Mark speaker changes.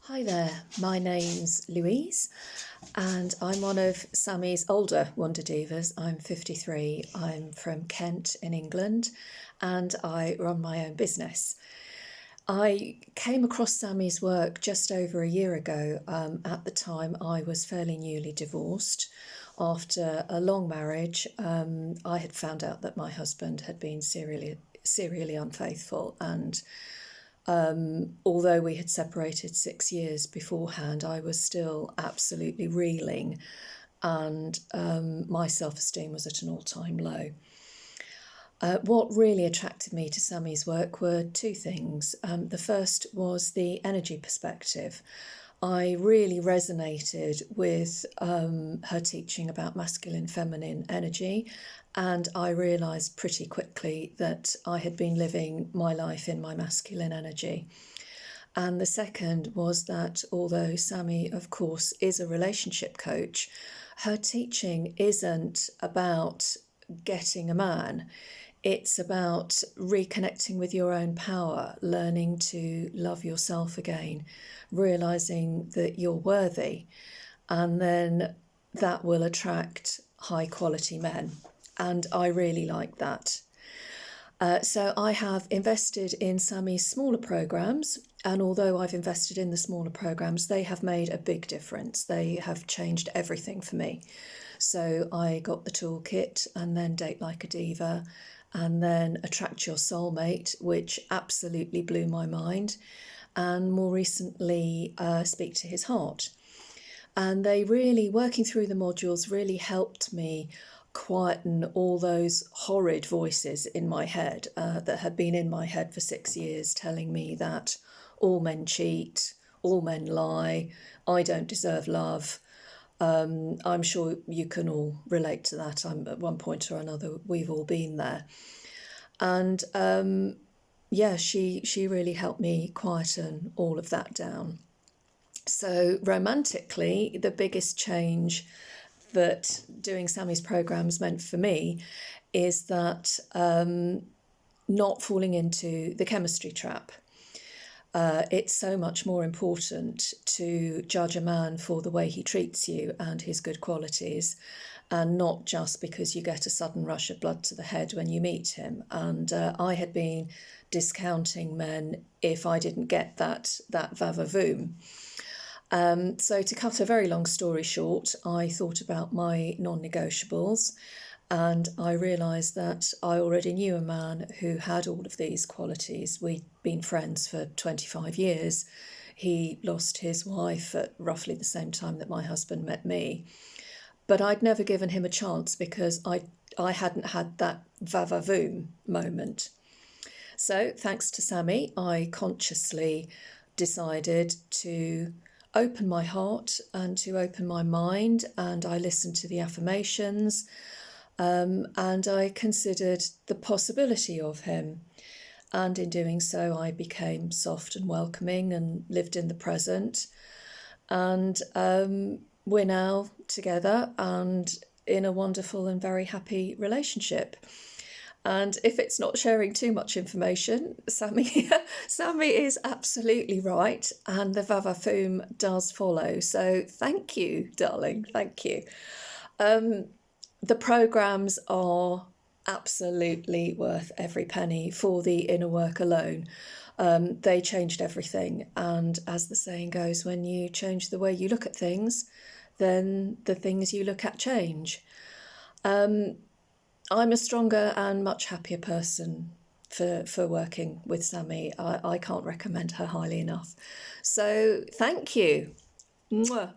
Speaker 1: Hi there, my name's Louise and I'm one of Sami's older Wonder Divas. I'm 53, I'm from Kent in England and I run my own business. I came across Sami's work just over a year ago. At the time I was fairly newly divorced. After a long marriage, I had found out that my husband had been serially unfaithful, and although we had separated 6 years beforehand, I was still absolutely reeling, and my self-esteem was at an all-time low. What really attracted me to Sami's work were two things. The first was the energy perspective. I really resonated with her teaching about masculine, feminine energy, and I realised pretty quickly that I had been living my life in my masculine energy. And the second was that although Sami, of course, is a relationship coach, her teaching isn't about getting a man. It's about reconnecting with your own power, learning to love yourself again, realising that you're worthy, and then that will attract high quality men. And I really like that. So I have invested in Sami's smaller programs, and although I've invested in the smaller programs, they have made a big difference. They have changed everything for me. So I got the toolkit, and then Date Like a Diva, and then Attract Your Soulmate, which absolutely blew my mind, and more recently Speak to His Heart. And they really, working through the modules, really helped me quieten all those horrid voices in my head that had been in my head for 6 years, telling me that all men cheat, all men lie, I don't deserve love. I'm sure you can all relate to that. At one point or another, we've all been there. And she really helped me quieten all of that down. So romantically, the biggest change that doing Sami's programs meant for me is that not falling into the chemistry trap. It's so much more important to judge a man for the way he treats you and his good qualities, and not just because you get a sudden rush of blood to the head when you meet him. And I had been discounting men if I didn't get that va-va-voom. So to cut a very long story short, I thought about my non-negotiables, and I realised that I already knew a man who had all of these qualities. We'd been friends for 25 years. He lost his wife at roughly the same time that my husband met me. But I'd never given him a chance because I hadn't had that va-va-voom moment. So thanks to Sami, I consciously decided to open my heart and to open my mind, and I listened to the affirmations, and I considered the possibility of him. And in doing so, I became soft and welcoming and lived in the present. And we're now together and in a wonderful and very happy relationship. And if it's not sharing too much information, Sami is absolutely right, and the va-va-voom does follow. So thank you, darling, thank you. The programmes are absolutely worth every penny for the inner work alone. They changed everything, and as the saying goes, when you change the way you look at things, then the things you look at change. I'm a stronger and much happier person for working with Sami. I can't recommend her highly enough. So thank you. Mwah.